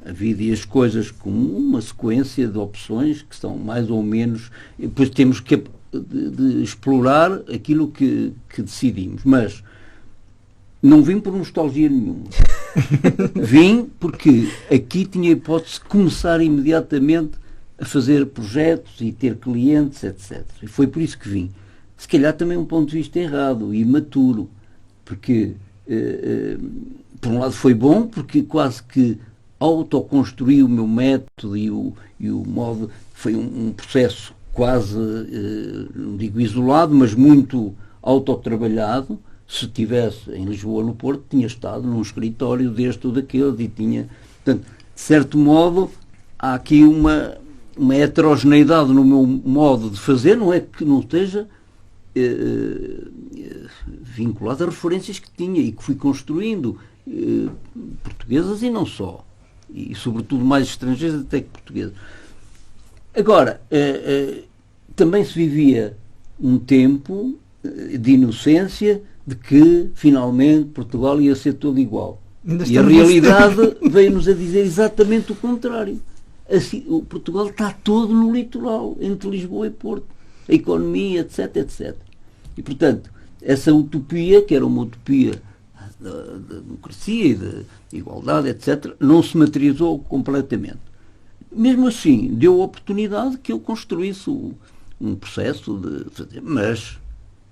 a vida e as coisas como uma sequência de opções que são mais ou menos, e depois temos que de explorar aquilo que decidimos, mas não vim por nostalgia nenhuma. Vim porque aqui tinha a hipótese de começar imediatamente a fazer projetos e ter clientes, etc. E foi por isso que vim. Se calhar também um ponto de vista errado e imaturo, porque por um lado foi bom, porque quase que autoconstruí o meu método e o modo, foi um processo quase, não digo isolado, mas muito autotrabalhado. Se estivesse em Lisboa, no Porto, tinha estado num escritório deste ou daquele e tinha... Portanto, de certo modo, há aqui uma heterogeneidade no meu modo de fazer, não é que não esteja vinculado a referências que tinha e que fui construindo, portuguesas e não só, e sobretudo mais estrangeiras até que portuguesas. Agora, também se vivia um tempo de inocência de que finalmente Portugal ia ser todo igual. E a realidade veio-nos a dizer exatamente o contrário. Assim, o Portugal está todo no litoral, entre Lisboa e Porto. A economia, etc, etc. E, portanto, essa utopia, que era uma utopia da democracia e da igualdade, etc., não se materializou completamente. Mesmo assim, deu a oportunidade que eu construísse um processo de fazer. Mas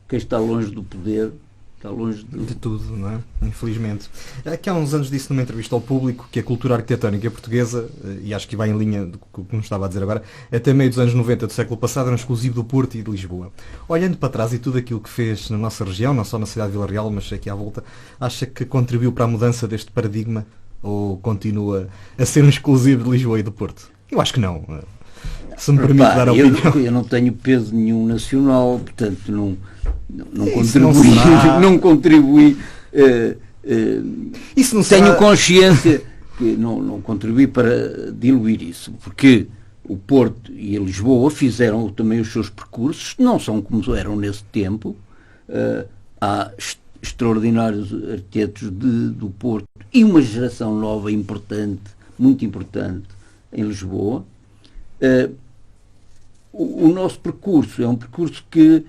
quem está longe do poder está longe de tudo, não é? Infelizmente. Aqui há uns anos disse numa entrevista ao Público que a cultura arquitetónica portuguesa, e acho que vai em linha do que nos estava a dizer agora, até meio dos anos 90 do século passado era exclusivo do Porto e de Lisboa. Olhando para trás e tudo aquilo que fez na nossa região, não só na cidade de Vila Real, mas aqui à volta, acha que contribuiu para a mudança deste paradigma ou continua a ser um exclusivo de Lisboa e do Porto? Eu acho que não. Se me permite dar a opinião. Eu não tenho peso nenhum nacional, portanto não contribuí. Isso não tenho consciência que não contribuí para diluir isso, porque o Porto e a Lisboa fizeram também os seus percursos, não são como eram nesse tempo. Há extraordinários arquitetos do Porto e uma geração nova importante, muito importante, em Lisboa. O nosso percurso é um percurso que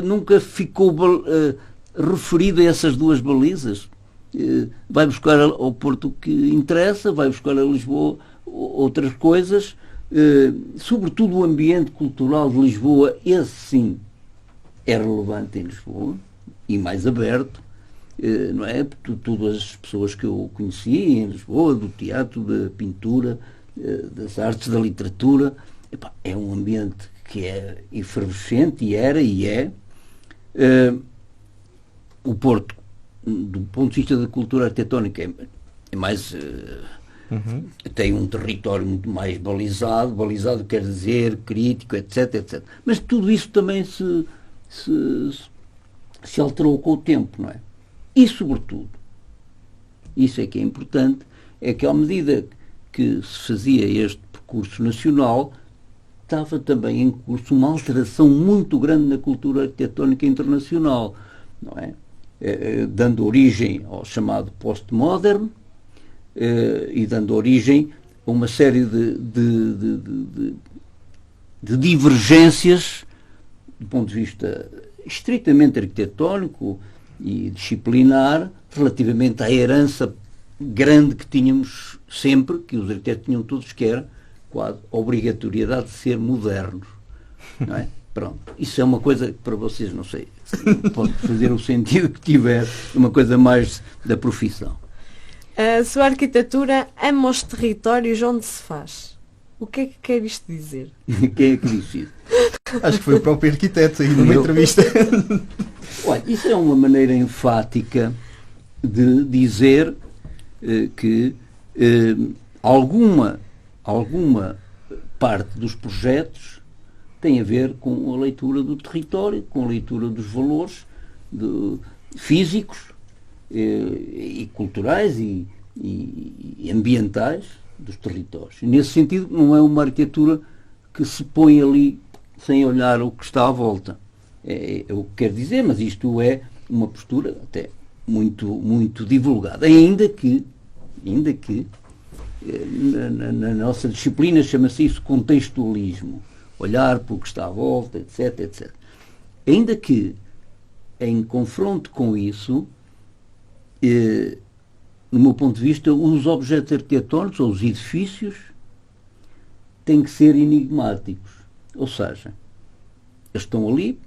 nunca ficou referido a essas duas balizas. Vai buscar ao Porto o que interessa, vai buscar a Lisboa outras coisas, sobretudo o ambiente cultural de Lisboa, esse sim é relevante em Lisboa e mais aberto. Não é? Todas as pessoas que eu conheci em Lisboa, do teatro, da pintura, das artes, da literatura, é um ambiente que é efervescente, e era e é. O Porto, do ponto de vista da cultura arquitetónica, é mais tem um território muito mais balizado quer dizer, crítico, etc, etc. Mas tudo isso também se alterou com o tempo, não é? E, sobretudo, isso é que é importante, é que à medida que se fazia este percurso nacional, estava também em curso uma alteração muito grande na cultura arquitetónica internacional, não é? Dando origem ao chamado postmodern e dando origem a uma série de divergências do ponto de vista estritamente arquitetónico e disciplinar relativamente à herança grande que tínhamos sempre, que os arquitetos tinham todos, que era quase a obrigatoriedade de ser modernos, não é? Pronto, isso é uma coisa que para vocês, não sei, pode fazer o sentido que tiver, uma coisa mais da profissão. A sua arquitetura ama os territórios onde se faz. O que é que quer isto dizer? Quem é que disse isso? Acho que foi o próprio arquiteto aí numa entrevista. Olha, isso é uma maneira enfática de dizer que alguma parte dos projetos tem a ver com a leitura do território, com a leitura dos valores físicos e culturais e ambientais dos territórios. E nesse sentido, não é uma arquitetura que se põe ali sem olhar o que está à volta. É o que quero dizer, mas isto é uma postura até muito divulgada. Ainda que na nossa disciplina chama-se isso contextualismo. Olhar para o que está à volta, etc, etc. Ainda que, em confronto com isso, no meu ponto de vista, os objetos arquitetónicos ou os edifícios têm que ser enigmáticos. Ou seja, eles estão ali,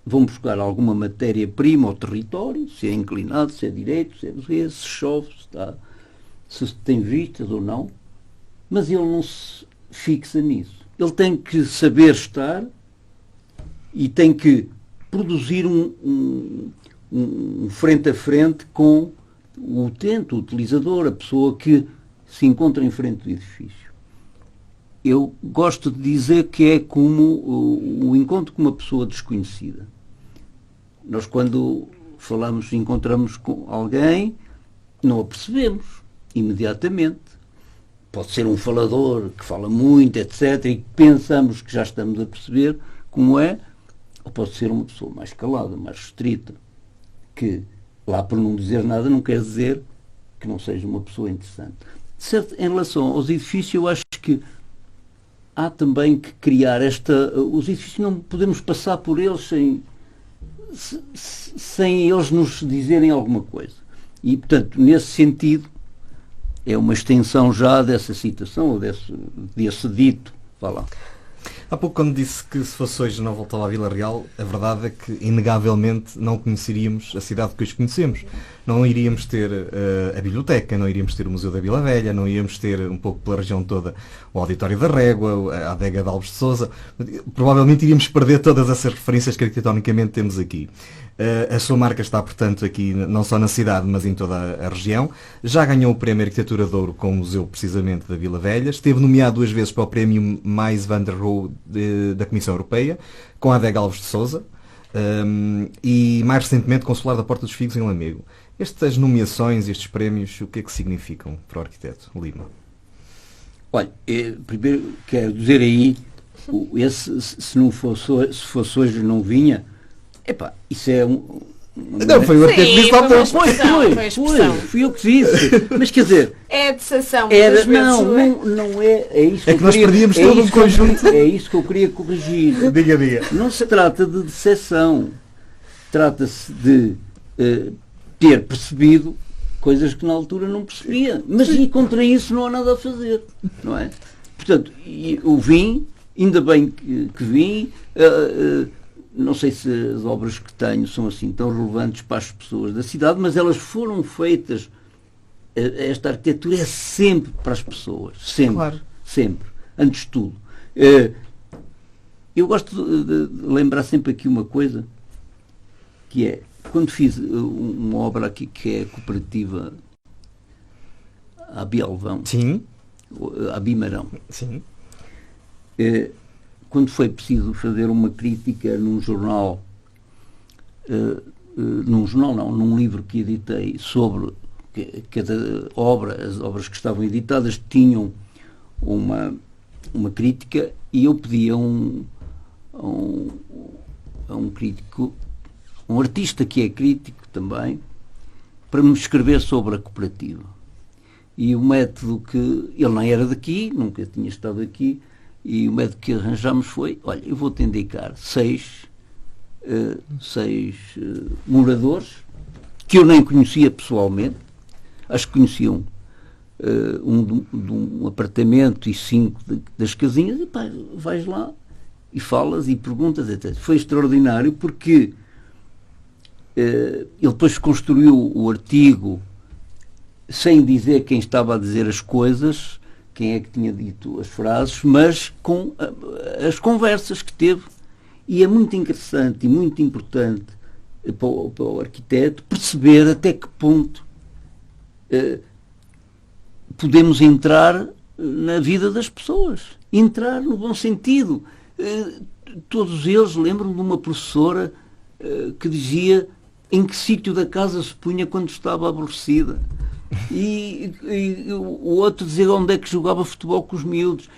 vão buscar alguma matéria-prima ao território, se é inclinado, se é direito, se chove, se tem vistas ou não, mas ele não se fixa nisso. Ele tem que saber estar e tem que produzir um frente a frente com o utente, o utilizador, a pessoa que se encontra em frente do edifício. Eu gosto de dizer que é como o encontro com uma pessoa desconhecida. Nós, quando encontramos com alguém, não a percebemos imediatamente. Pode ser um falador que fala muito, etc., e pensamos que já estamos a perceber como é, ou pode ser uma pessoa mais calada, mais restrita, que, lá por não dizer nada, não quer dizer que não seja uma pessoa interessante. Certo, em relação aos edifícios, eu acho que há também que criar os edifícios não podemos passar por eles sem eles nos dizerem alguma coisa. E, portanto, nesse sentido, é uma extensão já dessa citação, ou desse dito. Vá lá. Há pouco, quando disse que se fosse hoje não voltava à Vila Real, a verdade é que, inegavelmente, não conheceríamos a cidade que hoje conhecemos. Não iríamos ter a biblioteca, não iríamos ter o Museu da Vila Velha, não iríamos ter, um pouco pela região toda, o Auditório da Régua, a adega de Alves de Sousa. Provavelmente iríamos perder todas essas referências que arquitetonicamente temos aqui. A sua marca está, portanto, aqui não só na cidade, mas em toda a região. Já ganhou o Prémio Arquitetura de Ouro com o Museu, precisamente, da Vila Velha. Esteve nomeado 2 vezes para o Prémio Mais van der Rohe da Comissão Europeia, com a adega Alves de Sousa, e, mais recentemente, com o Solar da Porta dos Figos, em Lamego. Estas nomeações, estes prémios, o que é que significam para o arquiteto Lima? Olha, primeiro quero dizer aí, se fosse hoje não vinha, epá, isso é Não, foi o arquiteto que disse lá para fui eu que disse. Mas quer dizer, é a decepção. não é isso. É que nós perdíamos todo um conjunto. É isso que eu queria corrigir. Diga. Não se trata de decepção. Trata-se de ter percebido coisas que na altura não percebia. Mas e contra isso não há nada a fazer. Não é? Portanto, eu vim, ainda bem que vim. Não sei se as obras que tenho são assim tão relevantes para as pessoas da cidade, mas elas foram feitas. Esta arquitetura é sempre para as pessoas. Sempre. Claro. Sempre. Antes de tudo. Eu gosto de lembrar sempre aqui uma coisa, que é, quando fiz uma obra aqui que é cooperativa a Bialvão, Sim. a Bimarão. Sim. Quando foi preciso fazer uma crítica num jornal, num livro que editei sobre cada obra, as obras que estavam editadas tinham uma crítica, e eu pedi a um crítico, um artista que é crítico também, para me escrever sobre a cooperativa. E o método que... Ele não era daqui, nunca tinha estado aqui, e o método que arranjámos foi: olha, eu vou-te indicar 6 moradores que eu nem conhecia pessoalmente, acho que conheciam de um apartamento e 5 das casinhas, e pá, vais lá e falas e perguntas, etc. Foi extraordinário, porque ele depois construiu o artigo sem dizer quem estava a dizer as coisas, quem é que tinha dito as frases, mas com as conversas que teve. E é muito interessante e muito importante para o arquiteto perceber até que ponto podemos entrar na vida das pessoas. Entrar no bom sentido. Todos eles lembram de uma professora que dizia em que sítio da casa se punha quando estava aborrecida. E o outro dizer onde é que jogava futebol com os miúdos.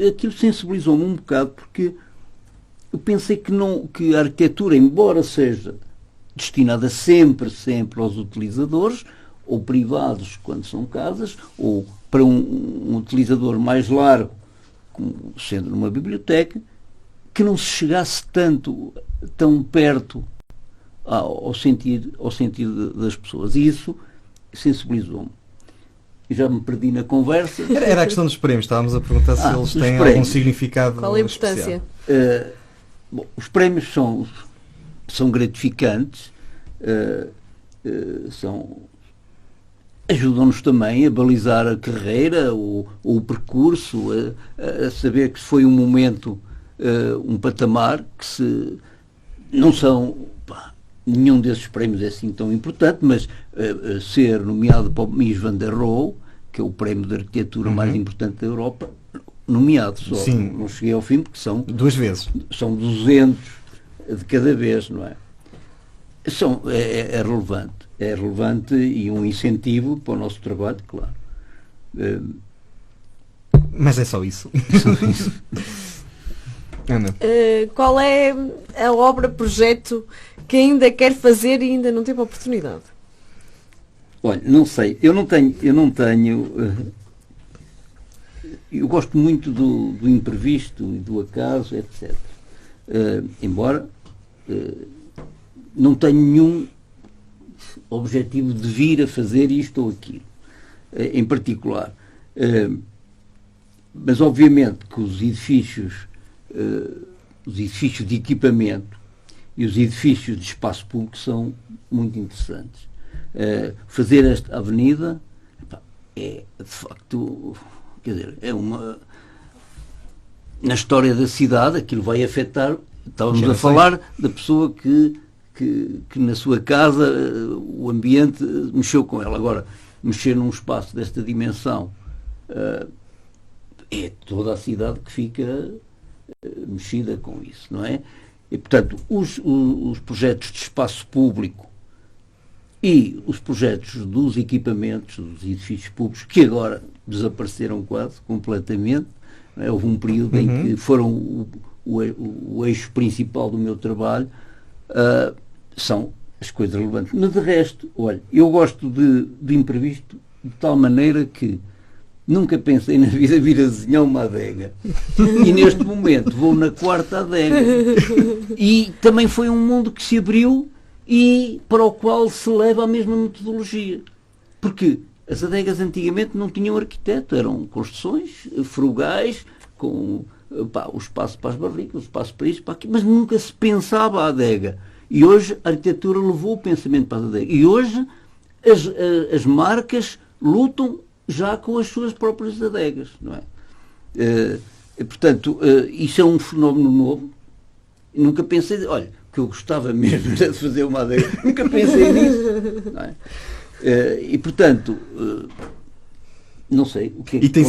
Aquilo sensibilizou-me um bocado, porque eu pensei que a arquitetura, embora seja destinada sempre aos utilizadores, ou privados quando são casas, ou para um utilizador mais largo, como sendo numa biblioteca, que não se chegasse tão perto ao sentido das pessoas. E isso sensibilizou-me. Já me perdi na conversa. Era a questão dos prémios. Estávamos a perguntar se eles têm algum significado. Qual a importância? Bom, os prémios são gratificantes, ajudam-nos também a balizar a carreira, o percurso, a saber que foi um momento, um patamar, que não são... Nenhum desses prémios é assim tão importante, mas ser nomeado para o Mies van der Rohe, que é o prémio de arquitetura mais importante da Europa, nomeado só. Sim. Não cheguei ao fim, porque são 2 vezes. São 200 de cada vez, não é? É relevante. É relevante e um incentivo para o nosso trabalho, claro. Mas é só isso. Ana. Qual é a obra, projeto que ainda quer fazer e ainda não teve oportunidade? Olha, não sei, eu não tenho, eu gosto muito do imprevisto e do acaso, etc. Embora não tenho nenhum objetivo de vir a fazer isto ou aquilo, em particular. Mas obviamente que os edifícios de equipamento e os edifícios de espaço público são muito interessantes. Fazer esta avenida é, de facto, quer dizer, é uma... Na história da cidade, aquilo vai afetar... Estávamos a falar da pessoa que na sua casa o ambiente mexeu com ela. Agora, mexer num espaço desta dimensão, é toda a cidade que fica mexida com isso, não é? E, portanto, os projetos de espaço público e os projetos dos equipamentos, dos edifícios públicos, que agora desapareceram quase completamente, não é? Houve um período em que foram o eixo principal do meu trabalho, são as coisas relevantes. Mas de resto, olha, eu gosto de imprevisto de tal maneira que nunca pensei na vida vir a desenhar uma adega. E neste momento vou na 4ª adega. E também foi um mundo que se abriu e para o qual se leva a mesma metodologia. Porque as adegas antigamente não tinham arquiteto, eram construções frugais, com o espaço para as barricas, o espaço para isto, para aquilo, mas nunca se pensava a adega. E hoje a arquitetura levou o pensamento para a adega. E hoje as marcas lutam já com as suas próprias adegas, não é? Portanto, isso é um fenómeno novo. Nunca pensei, olha, que eu gostava mesmo de fazer uma adega, nunca pensei nisso, não é? E portanto, não sei o que é que tem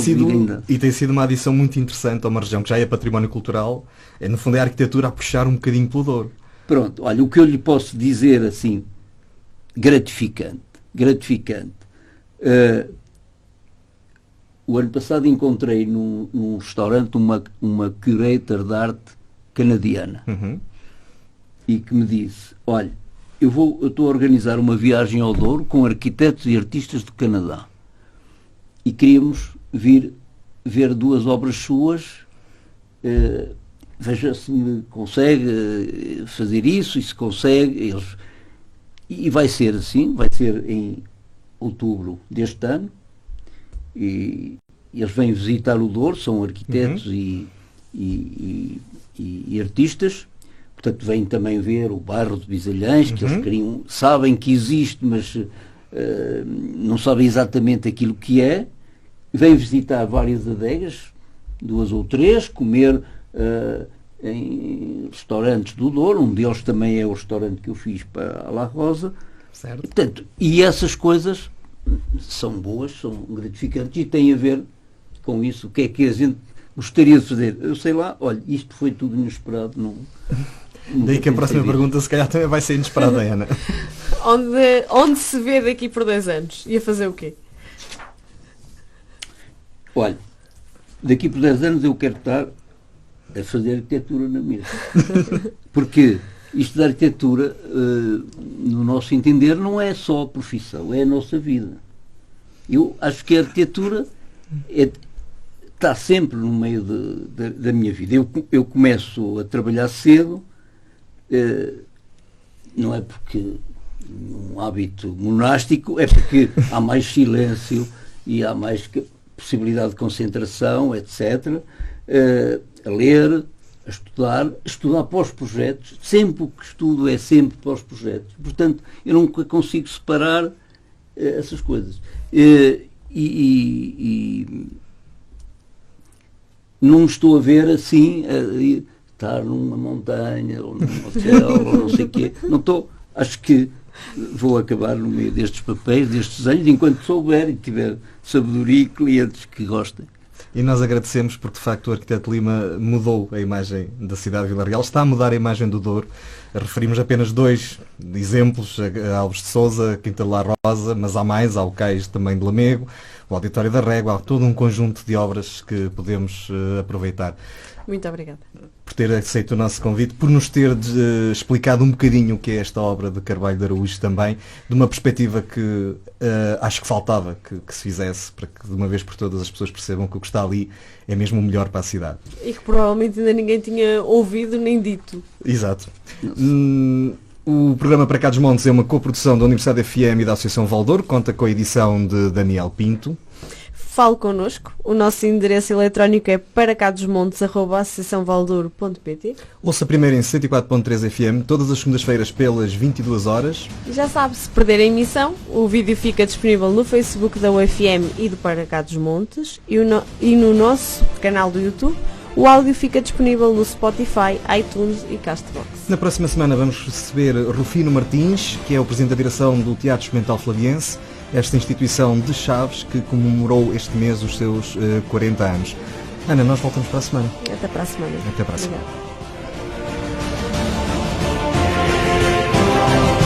sido uma adição muito interessante a uma região que já é património cultural, no fundo é a arquitetura a puxar um bocadinho pelo Douro. Pronto, olha, o que eu lhe posso dizer assim, gratificante. O ano passado encontrei num restaurante uma curator de arte canadiana e que me disse, olha, eu estou a organizar uma viagem ao Douro com arquitetos e artistas do Canadá e queríamos vir ver 2 obras suas, veja se me consegue fazer isso e se consegue. E vai ser assim, vai ser em outubro deste ano. E eles vêm visitar o Douro, são arquitetos e artistas, portanto vêm também ver o bairro de Bisalhães, que eles sabem que existe, mas não sabem exatamente aquilo que é. Vêm visitar várias adegas, 2 ou 3, comer em restaurantes do Douro, um deles também é o restaurante que eu fiz para a La Rosa. Certo. Portanto, e essas coisas são boas, são gratificantes e têm a ver com isso. O que é que a gente gostaria de fazer? Eu sei lá, olha, isto foi tudo inesperado. Daí que a próxima pergunta se calhar também vai ser inesperada, Ana. Onde se vê daqui por 10 anos? Ia fazer o quê? Olha, daqui por 10 anos eu quero estar a fazer arquitetura na mesma. Porque isto da arquitetura, no nosso entender, não é só a profissão, é a nossa vida. Eu acho que a arquitetura está sempre no meio da minha vida. Eu começo a trabalhar cedo, não é porque um hábito monástico, é porque há mais silêncio e há mais possibilidade de concentração, etc. A ler, a estudar para os projetos. Sempre o que estudo é sempre para os projetos. Portanto, eu nunca consigo separar essas coisas. Não estou a ver assim, estar numa montanha, ou num hotel, ou não sei o quê. Não estou. Acho que vou acabar no meio destes papéis, destes desenhos, enquanto souber e tiver sabedoria e clientes que gostem. E nós agradecemos porque, de facto, o arquiteto Lima mudou a imagem da cidade de Vila Real, está a mudar a imagem do Douro. Referimos apenas 2 exemplos, a Alves de Sousa, Quinta de La Rosa, mas há mais, há o Cais também de Lamego, o Auditório da Régua, há todo um conjunto de obras que podemos aproveitar. Muito obrigada. ter aceito o nosso convite, por nos ter explicado um bocadinho o que é esta obra de Carvalho de Araújo também, de uma perspectiva que acho que faltava que se fizesse, para que de uma vez por todas as pessoas percebam que o que está ali é mesmo o melhor para a cidade. E que provavelmente ainda ninguém tinha ouvido nem dito. Exato. O programa Para Cá dos Montes é uma coprodução da Universidade FM e da Associação Valdouro, conta com a edição de Daniel Pinto. Fale connosco. O nosso endereço eletrónico é paracadosmontes@associaçãovaldouro.pt. Ouça primeiro em 104.3 FM, todas as segundas-feiras pelas 22 horas. E já sabe, se perder a emissão, o vídeo fica disponível no Facebook da UFM e do Para Cá dos Montes e no nosso canal do YouTube. O áudio fica disponível no Spotify, iTunes e Castbox. Na próxima semana vamos receber Rufino Martins, que é o Presidente da Direção do Teatro Experimental Flaviense, esta instituição de Chaves que comemorou este mês os seus 40 anos. Ana, nós voltamos para a semana. Até para a semana. Até para a semana. Obrigada.